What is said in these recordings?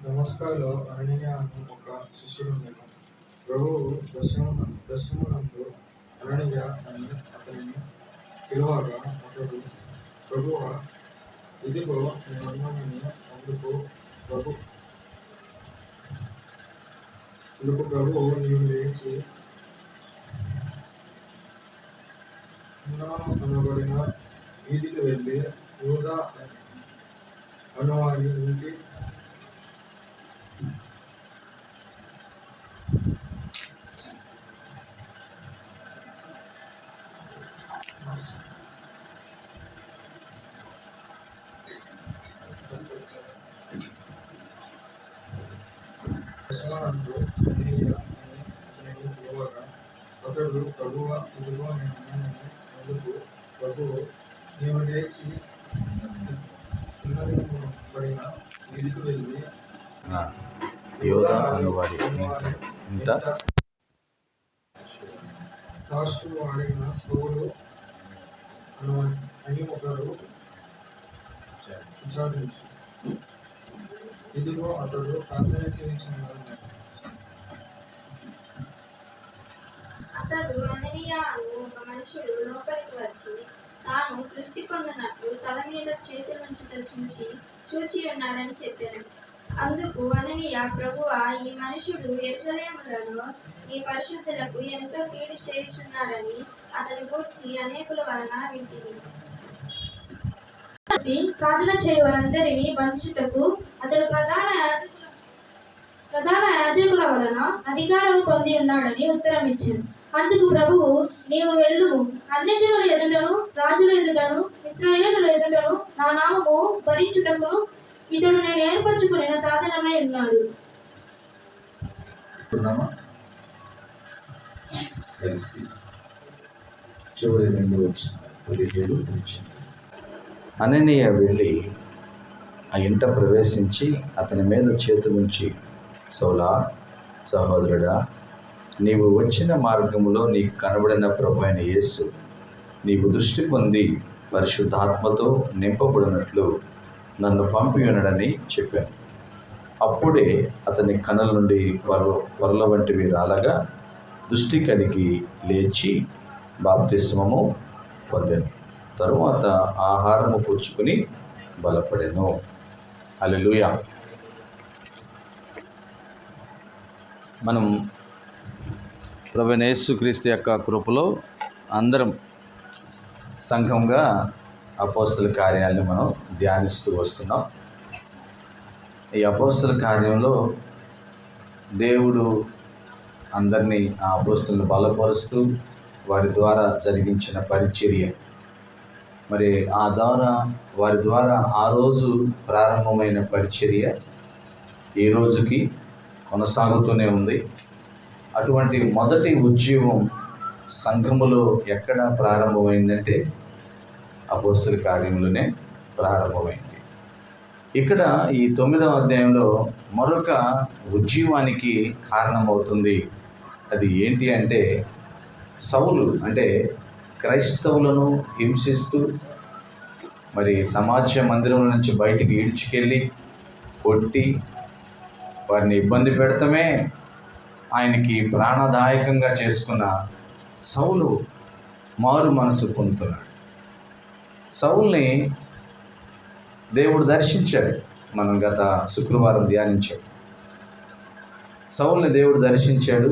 దమస్కులో అననీయ అను ఒక శిష్యుడుండెను. ప్రభువు దర్శనమునందు అననీయ అని అతనిని పిలువగా, అతడు, ప్రభువా, ఇదిగో నేనున్నానని అందుకు ప్రభువు, నీవు లేచి సిమ్యోను అనబడిన వీధికి వెళ్ళి యూదా అనువాని ఇంటి దర్శనమునందు అననీయ అని అతనిని పిలువగా, అతడు, ప్రభువా, ఇదిగో నేనున్నానని అందుకు ప్రభువు, నీవు లేచి సిమ్యోననబడిన వీధికి వెళ్ళి యూదా అనువాడి ఇంట తార్సు వాడైన సౌలు అని ఒకడు విచారించు. ఇదిగో అతడు ప్రార్థన చేయుచున్నాడు. అతడు అననీయ అను ఒక మనుషుడు లోపలికి వచ్చి తాను దృష్టి పొందినట్లు తల మీద చేతులుంచుట చూచి ఉన్నాడని చెప్పాను. అందుకు అననీయ, ప్రభువా, ఈ మనుషుడు యెరూషలేములో నీ పరిశుద్ధులకు ఎంతో కీడు చేయుచున్నాడని అతని గూర్చి అనేకుల వలన వింటిని. ప్రార్థన చేయు వారందరినీ బంధించుటకు అతడు ప్రధాన యాజకుల వలన అధికారం పొంది ఉన్నాడని ఉత్తరం ఇచ్చాడు. అందుకు ప్రభువు, నీవు వెళ్ళుము, అన్యజనుల ఎదుటను రాజుల ఎదుటను ఇశ్రాయేలుల ఎదుటను నా నామము భరించుటకును ఇతడు నేను ఏర్పరచుకున్న సాధనమై ఉన్నాడు. అననీయ వెళ్ళి ఆ ఇంట ప్రవేశించి అతని మీద చేతులుంచి, సౌలా, సహోదరుడా, నీవు వచ్చిన మార్గములో నీకు కనబడిన ప్రభు అయిన యేసు నీవు దృష్టి పొంది పరిశుద్ధాత్మతో నింపబడినట్లు నన్ను పంపి ఉన్నాడని చెప్పాను. అప్పుడే అతని కనుల నుండి వరల వంటివి రాలగా దృష్టి కలిగి లేచి బాప్తిస్మము పొందాను. తరువాత ఆహారము పుచ్చుకుని బలపడెను. హల్లెలూయా. మనం ప్రభువైన యేసుక్రీస్తు యొక్క కృపలో అందరం సంఘంగా అపోస్తల కార్యాలను మనం ధ్యానిస్తూ వస్తున్నాం. ఈ అపోస్తల కార్యంలో దేవుడు అందరినీ ఆ అపోస్తలను బలపరుస్తూ వారి ద్వారా జరిగించిన పరిచర్య, మరి వారి ద్వారా ఆ రోజు ప్రారంభమైన పరిచర్య ఈ రోజుకి కొనసాగుతూనే ఉంది. అటువంటి మొదటి ఉద్యమం సంఘములో ఎక్కడ ప్రారంభమైందంటే అపోస్తల కార్యంలోనే ప్రారంభమైంది. ఇక్కడ ఈ 9వ అధ్యాయంలో మరొక ఉద్యమానికి కారణమవుతుంది. అది ఏంటి అంటే, సౌలు అంటే క్రైస్తవులను హింసిస్తూ మరి సమాజ మందిరం నుంచి బయటికి ఈడ్చుకెళ్ళి కొట్టి వారిని ఇబ్బంది పెడతామే ఆయనకి ప్రాణదాయకంగా చేసుకున్న సౌలు మారు మనసు పొందుతున్నాడు. సౌల్ని దేవుడు దర్శించాడు. మనం గత శుక్రవారం ధ్యానించాడు. సౌల్ని దేవుడు దర్శించాడు.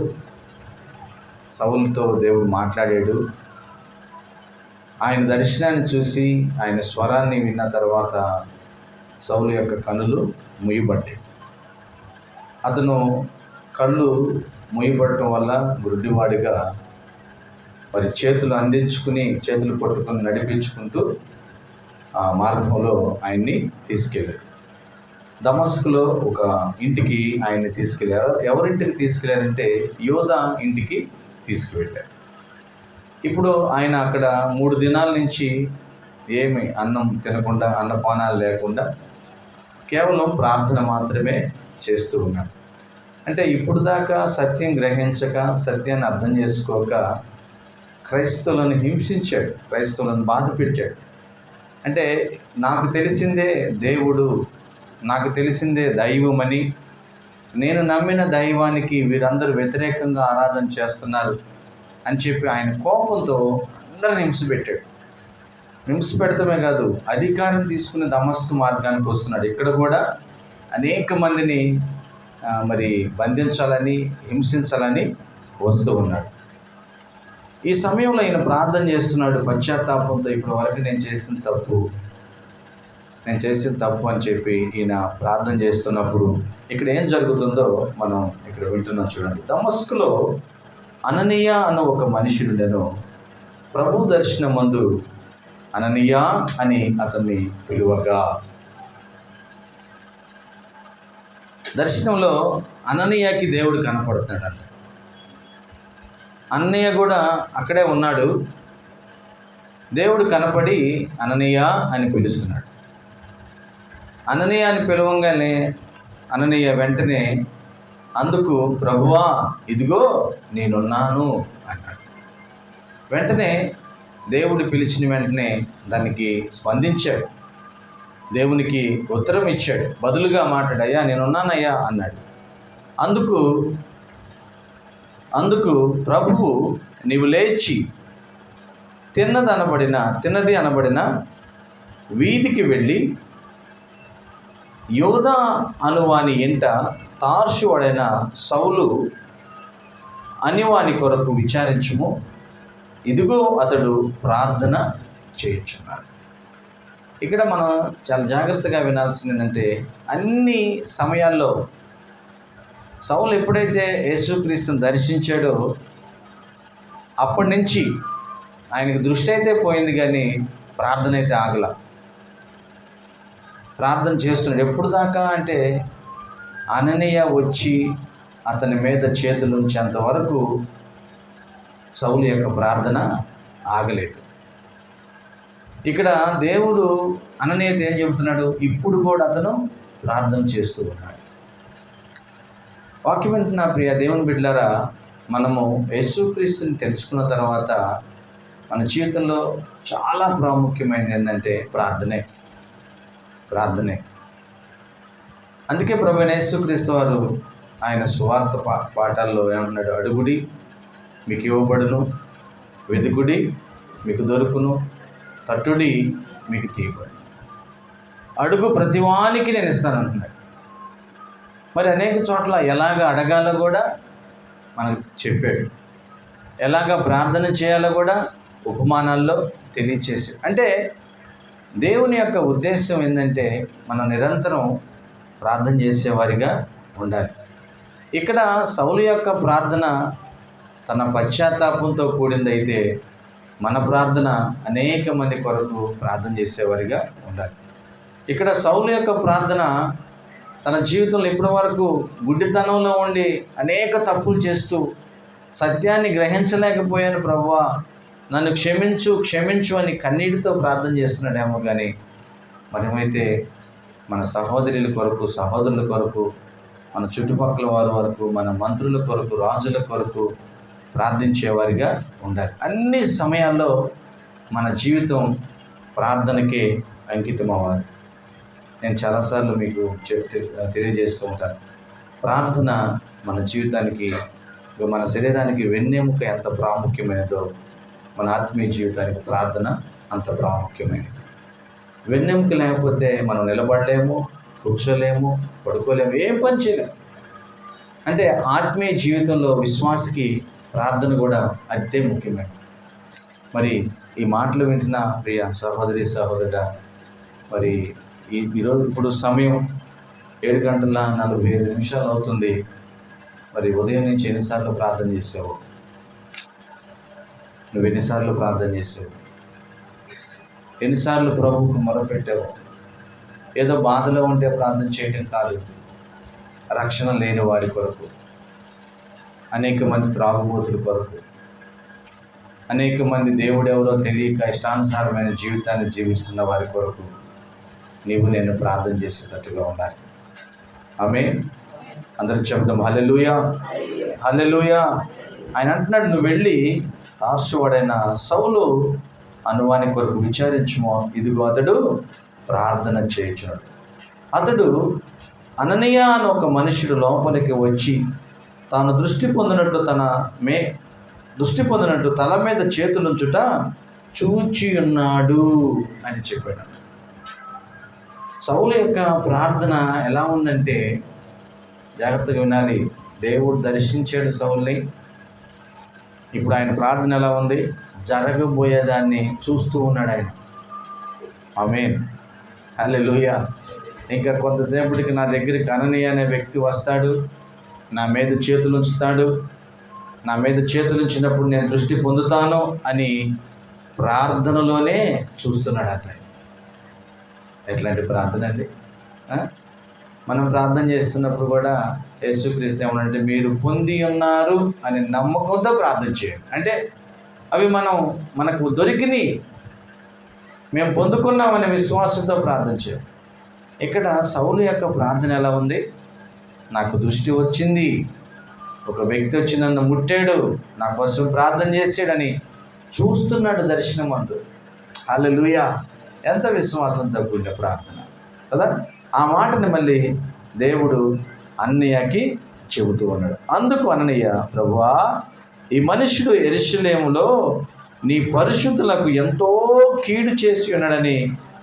సౌలుతో దేవుడు మాట్లాడాడు. ఆయన దర్శనాన్ని చూసి ఆయన స్వరాన్ని విన్న తర్వాత సౌలు యొక్క కన్నులు ముయ్యబడ్డాయి. అతను కళ్ళు ముయ్యబడటం వల్ల గుడ్డివాడిగా మరి చేతులు అందించుకుని చేతులు పట్టుకుని నడిపించుకుంటూ ఆ మార్గంలో ఆయన్ని తీసుకెళ్ళారు. దమస్కులో ఒక ఇంటికి ఆయన్ని తీసుకెళ్ళారు. ఎవరింటికి తీసుకెళ్లారంటే యోధా ఇంటికి తీసుకువెళ్ళారు. ఇప్పుడు ఆయన అక్కడ 3 దినాల నుంచి ఏమి అన్నం తినకుండా, అన్నపానాలు లేకుండా కేవలం ప్రార్థన మాత్రమే చేస్తూ ఉన్నాడు. అంటే ఇప్పుడు దాకా సత్యం గ్రహించక, సత్యాన్ని అర్థం చేసుకోక క్రైస్తవులను హింసించాడు, క్రైస్తవులను బాధ పెట్టాడు. అంటే నాకు తెలిసిందే దేవుడు నాకు తెలిసిందే దైవమని, నేను నమ్మిన దైవానికి వీరందరూ వ్యతిరేకంగా ఆరాధన చేస్తున్నారు అని చెప్పి ఆయన కోపంతో అందరిని హింసపెట్టాడు. హింసపెడతామే కాదు, అధికారం తీసుకుని దమస్కు మార్గానికి వస్తున్నాడు. ఇక్కడ కూడా అనేక మందిని మరి బంధించాలని, హింసించాలని వస్తూ ఉన్నాడు. ఈ సమయంలో ఈయన ప్రార్థన చేస్తున్నాడు పశ్చాత్తాపంతో, ఇప్పటి వరకు నేను చేసిన తప్పు అని చెప్పి ఈయన ప్రార్థన చేస్తున్నప్పుడు ఇక్కడ ఏం జరుగుతుందో మనం ఇక్కడ వింటున్నాం. చూడండి, దమస్కులో అననీయ అన్న ఒక మనుషుడుండెను. ప్రభు దర్శనం మందు అననీయ అని అతన్ని పిలువగా, దర్శనంలో అననీయకి దేవుడు కనపడుతున్నాడంట. అననీయ కూడా అక్కడే ఉన్నాడు. దేవుడు కనపడి అననీయ అని పిలుస్తున్నాడు. అననీయ అని పిలవంగానే అననీయ వెంటనే అందుకు ప్రభువా ఇదిగో నేనున్నాను అన్నాడు. వెంటనే దేవుడు పిలిచిన వెంటనే దానికి స్పందించాడు, దేవునికి ఉత్తరం ఇచ్చాడు, బదులుగా మాట్లాడు, అయ్యా నేనున్నానయ్యా అన్నాడు. అందుకు ప్రభువు నీవు లేచి తిన్నది అనబడిన వీధికి వెళ్ళి యోధా అనువాని ఇంట తార్షువాడైన సౌలు అనివాని కొరకు విచారించుము, ఇదిగో అతడు ప్రార్థన చేయుచున్నాడు. ఇక్కడ మనం చాలా జాగ్రత్తగా వినాల్సింది ఏంటంటే, అన్ని సమయాల్లో సౌలు ఎప్పుడైతే యేసుక్రీస్తుని దర్శించాడో అప్పటి నుంచి ఆయనకి దృష్టి అయితే పోయింది, కానీ ప్రార్థన అయితే ఆగల. ప్రార్థన చేస్తున్నాడు. ఎప్పుడు దాకా అంటే అననీయ వచ్చి అతని మీద చేతులు ఉంచేంత వరకు సౌలు యొక్క ప్రార్థన ఆగలేదు. ఇక్కడ దేవుడు అననీయతో ఏం చెబుతున్నాడు? ఇప్పుడు కూడా అతను ప్రార్థన చేస్తూ ఉన్నాడు. వాక్యం వింటున్న ప్రియ దేవుని బిడ్డలారా, మనము యేసుక్రీస్తుని తెలుసుకున్న తర్వాత మన జీవితంలో చాలా ప్రాముఖ్యమైనది ఏంటంటే ప్రార్థనే. అందుకే ప్రభువైన యేసుక్రీస్తు వారు ఆయన సువార్త పాఠాల్లో ఏమంటున్నాడు? అడుగుడి మీకు ఇవ్వబడును, వెతుకుడి మీకు దొరుకును, తట్టుడి మీకు తీయబడు. అడుగు ప్రతివానికి నేను ఇస్తాను అంటున్నాడు. మరి అనేక చోట్ల ఎలాగ అడగాలో కూడా మనకు చెప్పాడు, ఎలాగ ప్రార్థన చేయాలో కూడా ఉపమానాల్లో తెలియచేసాడు. అంటే దేవుని యొక్క ఉద్దేశం ఏంటంటే మనం నిరంతరం ప్రార్థన చేసేవారిగా ఉండాలి. ఇక్కడ సౌలు యొక్క ప్రార్థన తన పశ్చాత్తాపంతో కూడిందైతే మన ప్రార్థన అనేక మంది కొరకు ప్రార్థన చేసేవారిగా ఉండాలి. ఇక్కడ సౌలు యొక్క ప్రార్థన తన జీవితంలో ఇప్పటి వరకు గుడ్డితనంలో ఉండి అనేక తప్పులు చేస్తూ సత్యాన్ని గ్రహించలేకపోయాను ప్రభువా, నన్ను క్షమించు అని కన్నీటితో ప్రార్థన చేస్తున్నాడేమో. కానీ మనమైతే మన సహోదరుల కొరకు, మన చుట్టుపక్కల వారి వరకు, మన మంత్రుల కొరకు, రాజుల కొరకు ప్రార్థించేవారిగా ఉండాలి. అన్ని సమయాల్లో మన జీవితం ప్రార్థనకే అంకితం అవ్వాలి. నేను చాలాసార్లు మీకు తెలియజేస్తూ ఉంటాను, ప్రార్థన మన జీవితానికి, మన శరీరానికి వెన్నెముక ఎంత ప్రాముఖ్యమైనదో మన ఆత్మీయ జీవితానికి ప్రార్థన అంత ప్రాముఖ్యమైనది. వెన్నెముక లేకపోతే మనం నిలబడలేము, కూర్చోలేము, పడుకోలేము, ఏం పని చేయలేము. అంటే ఆత్మీయ జీవితంలో విశ్వాసకి ప్రార్థన కూడా అదే ముఖ్యమైనది. మరి ఈ మాటలు వింటున్న ప్రియ సహోదరుడా, మరి ఈరోజు ఇప్పుడు సమయం 7:45 అవుతుంది. మరి ఉదయం నుంచి ఎన్నిసార్లు ప్రార్థన చేసావు? నువ్వు ఎన్నిసార్లు ప్రార్థన చేసావు? ఎన్నిసార్లు ప్రభువుకు మొరపెట్టావు? ఏదో బాధలో ఉంటే ప్రార్థన చేయడం కాదు, రక్షణ లేని వారి కొరకు, అనేక మంది త్రాగుబోతుల కొరకు, అనేక మంది దేవుడెవరో తెలియక ఇష్టానుసారమైన జీవితాన్ని జీవిస్తున్న వారి కొరకు నేను ప్రార్థన చేసేటట్టుగా ఉండాలి. ఆమేన్. అందరూ చెప్దాం హల్లెలూయా, హల్లెలూయా. ఆయన అంటున్నాడు, నువ్వు వెళ్ళి తార్షువాడైన సౌలు అనువాని కొరకు విచారించుమో, ఇదిగో అతడు ప్రార్థన చేయుచున్నాడు. అతడు అననీయ అని ఒక మనుషుడు లోపలికి వచ్చి తాను దృష్టి పొందినట్టు తల మీద చేతులుంచుట చూచి ఉన్నాడు అని చెప్పాడు. సౌలు యొక్క ప్రార్థన ఎలా ఉందంటే, జాగ్రత్తగా వినాలి. దేవుడు దర్శించాడు సౌల్ని. ఇప్పుడు ఆయన ప్రార్థన ఎలా ఉంది? జరగబోయేదాన్ని చూస్తూ ఉన్నాడు ఆయన. ఆమేన్, హల్లెలూయా. ఇంకా కొంతసేపటికి నా దగ్గరికి అననీయ అనే వ్యక్తి వస్తాడు, నా మీద చేతులు ఉంచుతాడు, నా మీద చేతులు ఉంచినప్పుడు నేను దృష్టి పొందుతాను అని ప్రార్థనలోనే చూస్తున్నాడు. అట్లా ఎట్లాంటి ప్రార్థన అండి? మనం ప్రార్థన చేస్తున్నప్పుడు కూడా యేసుక్రీస్తు ఏమనంటే, మీరు పొంది ఉన్నారు అని నమ్మకంతో ప్రార్థన చేయండి. అంటే అవి మనకు దొరికిని, మేము పొందుకున్నామనే విశ్వాసంతో ప్రార్థన చేయాలి. ఇక్కడ సౌలు యొక్క ప్రార్థన ఎలా ఉంది? నాకు దృష్టి వచ్చింది, ఒక వ్యక్తి వచ్చి నన్ను ముట్టాడు, నా కోసం ప్రార్థన చేసాడని చూస్తున్నాడు దర్శనం అందు. హల్లెలూయా. ఎంత విశ్వాసంతో కూడిన ప్రార్థన కదా. ఆ మాటని మళ్ళీ దేవుడు అననీయకి చెబుతూ ఉన్నాడు. అందుకు అననీయ, ప్రభువా, ఈ మనుష్యుడు యెరూషలేములో నీ పరిశుద్ధులకు ఎంతో కీడు చేసి ఉన్నాడని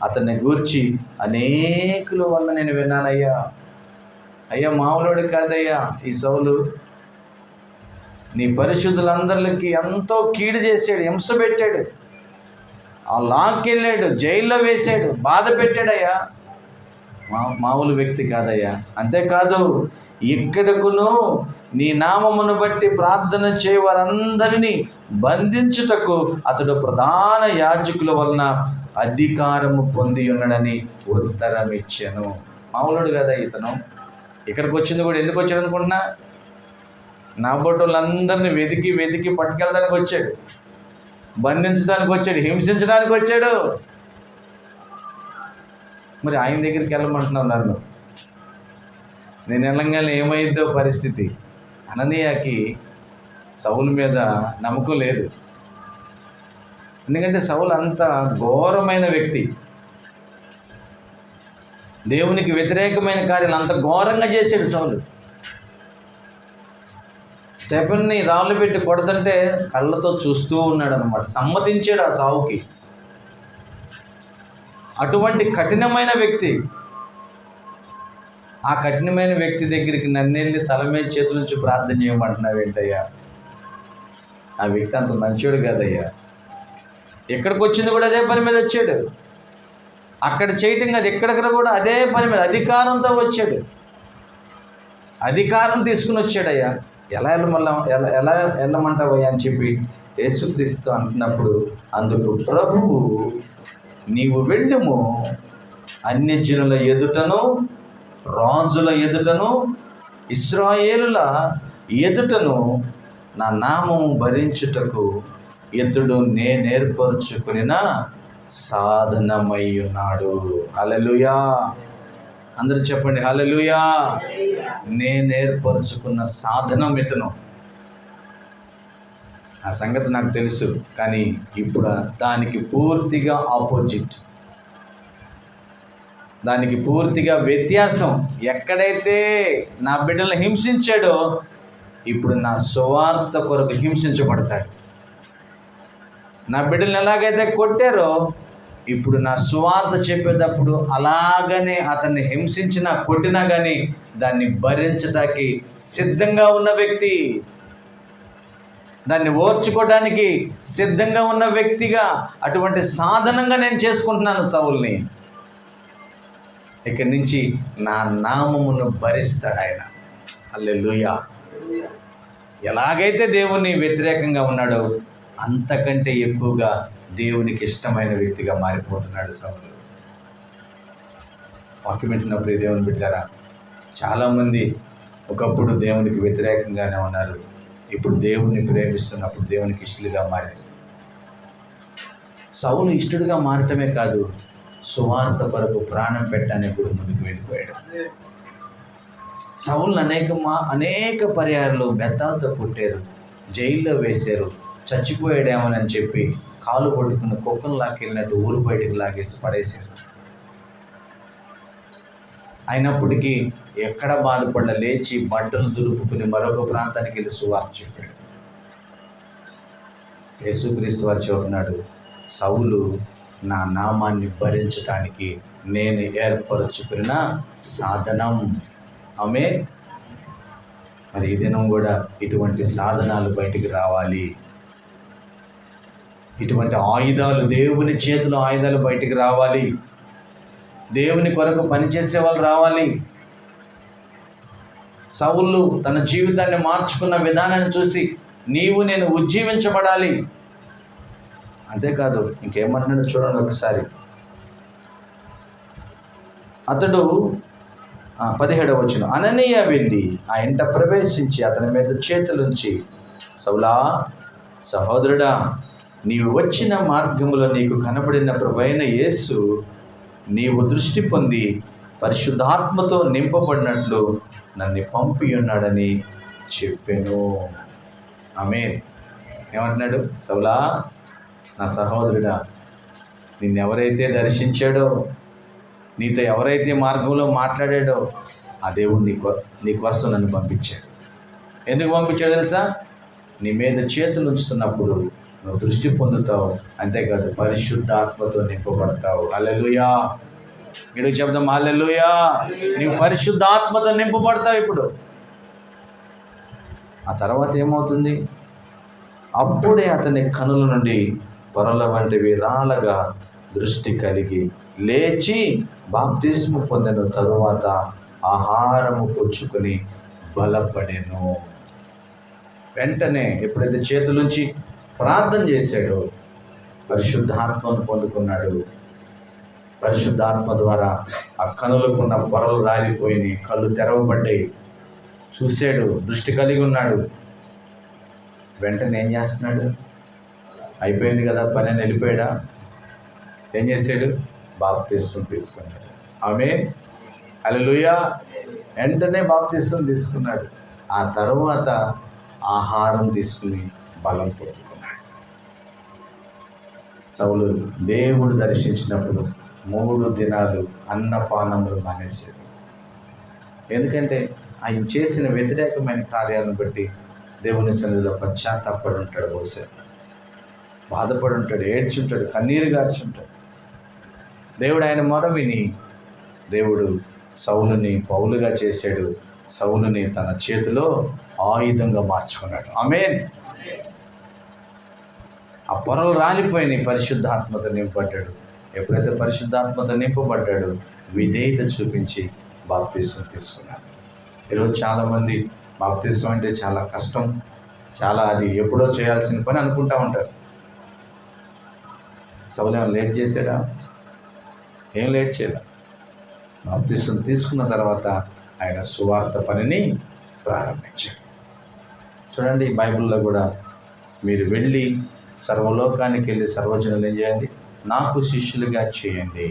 అతన్ని గూర్చి అనేకుల వల్ల నేను విన్నానయ్యా. అయ్యా, మామూలుడు కాదయ్యా ఈ సౌలు. నీ పరిశుద్ధులందరికీ ఎంతో కీడు చేశాడు, హింస పెట్టాడు, ఆ లాక్కెళ్ళాడు, జైల్లో వేశాడు, బాధ పెట్టాడయ్యా. మామూలు వ్యక్తి కాదయ్యా. అంతేకాదు, ఇక్కడకును నీ నామమును బట్టి ప్రార్థన చేయవారందరినీ బంధించుటకు అతడు ప్రధాన యాజకుల వలన అధికారము పొంది ఉన్నాడని ఉత్తరం ఇచ్చాను. మామూలుడు కదా ఇతను. ఇక్కడికి వచ్చింది కూడా ఎందుకు వచ్చాడు అనుకుంటున్నా? నా బొట్టులందరినీ వెతికి పట్టుకెళ్ళడానికి వచ్చాడు, బంధించడానికి వచ్చాడు, హింసించడానికి వచ్చాడు. మరి ఆయన దగ్గరికి వెళ్ళమంటున్నావు నన్ను. నేను వెళ్ళంగానే ఏమైందో పరిస్థితి. అననీయకి సౌలు మీద నమ్మకం లేదు. ఎందుకంటే సౌలు అంత ఘోరమైన వ్యక్తి, దేవునికి వ్యతిరేకమైన కార్యాలు అంత ఘోరంగా చేశాడు సౌలు. స్టెఫెన్ని రాళ్ళు పెట్టి కొడుతుంటే కళ్ళతో చూస్తూ ఉన్నాడు అనమాట. సమ్మతించాడు ఆ సావుకి. అటువంటి కఠినమైన వ్యక్తి, ఆ కఠినమైన వ్యక్తి దగ్గరికి నన్నెళ్ళి తల మీద చేతుల నుంచి ప్రార్థన చేయమంటున్నావు ఏంటయ్యా? ఆ వ్యక్తి అంత మంచోడు కాదయ్యా. ఎక్కడికి వచ్చింది కూడా అదే పని మీద వచ్చాడు, అక్కడ చేయటం కాదు, ఎక్కడికి కూడా అదే పని మీద అధికారంతో వచ్చాడు, అధికారం తీసుకుని వచ్చాడయ్యా. ఎలా వెళ్ళమంటావయ్యా అని చెప్పి యేసుక్రీస్తు అంటున్నప్పుడు, అందుకు ప్రభువు, నీవు వెళ్ళుము, అన్యజనుల ఎదుటను రాజుల ఎదుటను ఇశ్రాయేలుల ఎదుటను నా నామము భరించుటకు ఇతడు నేర్పరుచుకున్న సాధనమై ఉన్నాడు. హల్లెలూయా. అందరూ చెప్పండి హల్లెలూయా. నేర్పరుచుకున్న సాధనం ఇతను. ఆ సంగతి నాకు తెలుసు, కానీ ఇప్పుడు దానికి పూర్తిగా ఆపోజిట్, దానికి పూర్తిగా వ్యత్యాసం. ఎక్కడైతే నా బిడ్డలను హింసించాడో ఇప్పుడు నా సువార్త కొరకు హింసించబడతాడు. నా బిడ్డలను ఎలాగైతే కొట్టారో ఇప్పుడు నా సువార్త చెప్పేటప్పుడు అలాగనే అతన్ని హింసించినా కొట్టినా కానీ దాన్ని భరించడానికి సిద్ధంగా ఉన్న వ్యక్తి, దాన్ని ఓర్చుకోవడానికి సిద్ధంగా ఉన్న వ్యక్తిగా, అటువంటి సాధనంగా నేను చేసుకుంటున్నాను సౌల్ని. ఇక్కడి నుంచి నా నామమును భరిస్తాడు ఆయన. హల్లెలూయా. ఎలాగైతే దేవుని వ్యతిరేకంగా ఉన్నాడో అంతకంటే ఎక్కువగా దేవునికి ఇష్టమైన వ్యక్తిగా మారిపోతున్నాడు సౌలు. వాక్యం వింటున్నప్పుడు దేవుని బిడ్డలారా, చాలామంది ఒకప్పుడు దేవునికి వ్యతిరేకంగానే ఉన్నారు, ఇప్పుడు దేవుని ప్రేమిస్తున్నప్పుడు దేవునికి ఇష్టలుగా మారారు. సౌలు ఇష్టడుగా మారటమే కాదు, సువార్త కొరకు ప్రాణం పెట్టడానికి కూడా ముందుకు వెళ్ళిపోయాడు. సౌలును అనేక పర్యాయాలు బెత్తాలతో కొట్టారు, జైల్లో వేశారు, చచ్చిపోయాడేమోనని చెప్పి కాలు పట్టుకున్న కుక్కను లాక్కెళ్ళినట్టు ఊరు బయటికి లాగేసి పడేశారు. అయినప్పటికీ ఎక్కడ బాధపడ లేచి బట్టలు దులుపుకుని మరొక ప్రాంతానికి వెళ్ళి సువార్త చెప్పాడు. యేసుక్రీస్తు వారు చెబుతున్నాడు, సౌలు నా నామాన్ని భరించటానికి నేను ఏర్పరచుకున్న సాధనం. ఆమె మరి ఈ దినం కూడా ఇటువంటి సాధనాలు బయటికి రావాలి. ఇటువంటి ఆయుధాలు, దేవుని చేతిలో ఆయుధాలు బయటికి రావాలి. దేవుని కొరకు పనిచేసే వాళ్ళు రావాలి. సౌలు తన జీవితాన్ని మార్చుకున్న విధానాన్ని చూసి నీవు నేను ఉజ్జీవించబడాలి. అంతేకాదు ఇంకేమంటున్నాడు చూడండి ఒకసారి. అతడు 17వ వచనం, అననీయ వెళ్ళి ఆ ఇంట ప్రవేశించి అతని మీద చేతులుంచి, సౌలా సహోదరుడా, నీవు వచ్చిన మార్గములో నీకు కనబడిన ప్రభువైన యేసు నీవు దృష్టి పొంది పరిశుద్ధాత్మతో నింపబడినట్లు నన్ను పంపి ఉన్నాడని చెప్పాను. ఆమేన్. ఏమంటున్నాడు? సౌలా నా సహోదరుడా, నిన్నెవరైతే దర్శించాడో, నీతో ఎవరైతే మార్గంలో మాట్లాడాడో ఆ దేవుడు నీకోసం నన్ను పంపించాడు. ఎందుకు పంపించాడు తెలుసా? నీ మీద చేతులు ఉంచుతున్నప్పుడు నువ్వు దృష్టి పొందుతావు, అంతేకాదు పరిశుద్ధాత్మతో నింపబడతావు. హల్లెలూయా. ఇక్కడికి చెప్దాం హల్లెలూయా. నీవు పరిశుద్ధాత్మతో నింపబడతావు. ఇప్పుడు ఆ తర్వాత ఏమవుతుంది? అప్పుడే అతని కనుల నుండి పొరల వంటివి రాలగా దృష్టి కలిగి లేచి బాప్తిస్ము పొందిన తరువాత ఆహారము పుచ్చుకొని బలపడెను. వెంటనే ఎప్పుడైతే చేతులుంచి ప్రార్థన చేశాడో పరిశుద్ధాత్మను పొందుకున్నాడు. పరిశుద్ధాత్మ ద్వారా ఆ కనులకున్న పొరలు రాలిపోయి కళ్ళు తెరవబడ్డాయి. చూశాడు, దృష్టి కలిగి ఉన్నాడు. వెంటనే ఏం చేస్తున్నాడు? అయిపోయింది కదా పని అని వెళ్ళిపోయాడా? ఏం చేశాడు? బాప్తిస్మం తీసుకున్నాడు. ఆమేన్. హల్లెలూయా. వెంటనే బాప్తిస్మం తీసుకున్నాడు. ఆ తర్వాత ఆహారం తీసుకుని బలం పొందుకున్నాడు. సౌలు దేవుడు దర్శించినప్పుడు 3 దినాలు అన్నపానములు మానేశాడు. ఎందుకంటే ఆయన చేసిన వ్యతిరేకమైన కార్యాలను బట్టి దేవుని సన్నిధిలో పశ్చాత్తాపడి ఉంటాడు. బహుశా బాధపడి ఉంటాడు, ఏడ్చుంటాడు, కన్నీరు గార్చుంటాడు. దేవుడు ఆయన మొర విని దేవుడు సౌలుని పౌలుగా చేశాడు. సౌలుని తన చేతిలో ఆయుధంగా మార్చుకున్నాడు. ఆమేన్. ఆ పొరలు రాలిపోయినాయి. పరిశుద్ధాత్మతో నింపబడ్డాడు. ఎప్పుడైతే పరిశుద్ధాత్మతో నింపబడ్డాడు, విధేయత చూపించి బాప్తిస్మం తీసుకున్నాడు. ఈరోజు చాలామంది బాప్తిస్మం అంటే చాలా కష్టం, చాలా అది ఎప్పుడో చేయాల్సిన పని అనుకుంటూ ఉంటారు. సౌలు ఏమైనా లేట్ చేశాడా? ఏం లేట్ చేయలే. బాప్తిస్మం తీసుకున్న తర్వాత ఆయన సువార్త పనిని ప్రారంభించాడు. చూడండి, బైబిల్లో కూడా మీరు వెళ్ళి సర్వలోకానికి వెళ్ళి సర్వజనులు ఏం చేయండి? నాకు శిష్యులుగా చేయండి.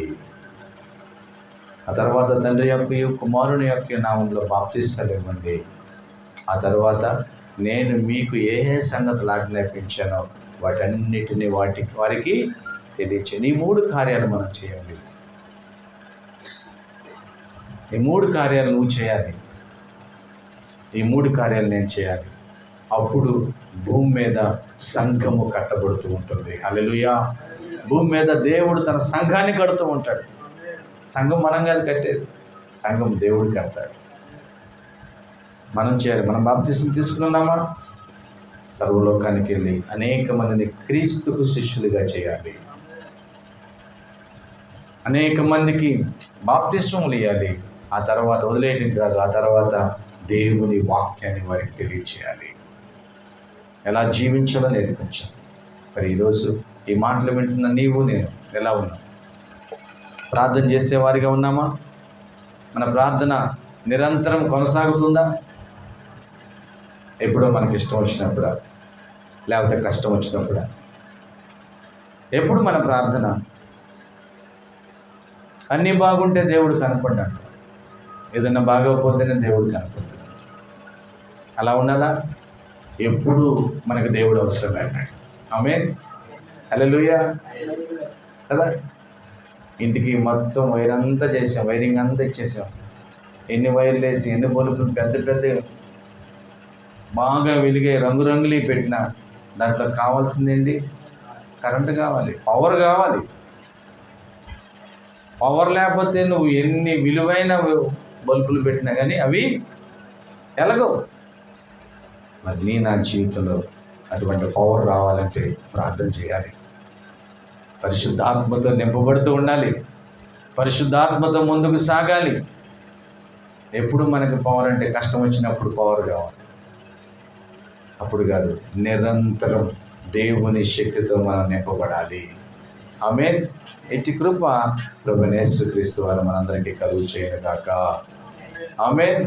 ఆ తర్వాత తండ్రి యొక్క కుమారుని యొక్క నామంలో బాప్తిస్తాలు ఇవ్వండి. ఆ తర్వాత నేను మీకు ఏ సంగతులు ఆజ్ఞాపించానో వాటన్నిటిని వారికి తెలియచేయండి. ఈ 3 కార్యాలు మనం చేయాలి. ఈ 3 కార్యాలు నువ్వు చేయాలి. ఈ 3 కార్యాలు నేను చేయాలి. అప్పుడు భూమి మీద సంఘము కట్టబడుతూ ఉంటుంది. హల్లెలూయా. భూమి మీద దేవుడు తన సంఘాన్ని కడుతూ ఉంటాడు. సంఘం మనం కాదు కట్టేది, సంఘం దేవుడు కడతాడు. మనం చేయాలి. మనం బాప్తిస్మం తీసుకున్నామా? సర్వలోకానికి వెళ్ళి అనేక మందిని క్రీస్తుకు శిష్యులుగా చేయాలి. అనేక మందికి బాప్తిస్మములు ఇవ్వాలి. ఆ తర్వాత వదిలేయటం కాదు, ఆ తర్వాత దేవుని వాక్యాన్ని వారికి తెలియచేయాలి. ఎలా జీవించాలో నేర్పించాలి. మరి ఈరోజు ఈ మాటలు వింటున్న నీవు నేను ఎలా ఉన్నాం? ప్రార్థన చేసేవారిగా ఉన్నామా? మన ప్రార్థన నిరంతరం కొనసాగుతుందా? ఎప్పుడో మనకి ఇష్టం వచ్చినప్పుడా, లేకపోతే కష్టం వచ్చినప్పుడా? ఎప్పుడు మన ప్రార్థన? అన్నీ బాగుంటే దేవుడు కనపడ్డాడు, ఏదన్నా బాగోకపోతేనే దేవుడు కనపడ్డాడు. అలా ఉండాలా? ఎప్పుడు మనకు దేవుడు అవసరం అన్నాడు. ఆమేన్. హల్లెలూయా కదా. ఇంటికి మొత్తం వైరింగ్ అంతా ఇచ్చేసాం. ఎన్ని వైర్లు వేసి ఎన్ని బల్బులు పెద్ద పెద్ద బాగా వెలిగే రంగురంగులు పెట్టినా దాంట్లో కావాల్సిందేంటి? కరెంటు కావాలి, పవర్ కావాలి. పవర్ లేకపోతే నువ్వు ఎన్ని విలువైన బల్బులు పెట్టినా కానీ అవి ఎలాగో. మరి నా జీవితంలో అటువంటి పవర్ రావాలంటే ప్రార్థన చేయాలి, పరిశుద్ధాత్మతో నింపబడుతూ ఉండాలి, పరిశుద్ధాత్మతో ముందుకు సాగాలి. ఎప్పుడు మనకి పవర్ అంటే కష్టం వచ్చినప్పుడు పవర్ కావాలి, అప్పుడు కాదు. నిరంతరం దేవుని శక్తితో మనం నింపబడాలి. ఆమేన్. ఇట్టి కృప ప్రభువైన యేసుక్రీస్తు వారు మనందరికీ కలుగు చేయను గాక. ఆమేన్.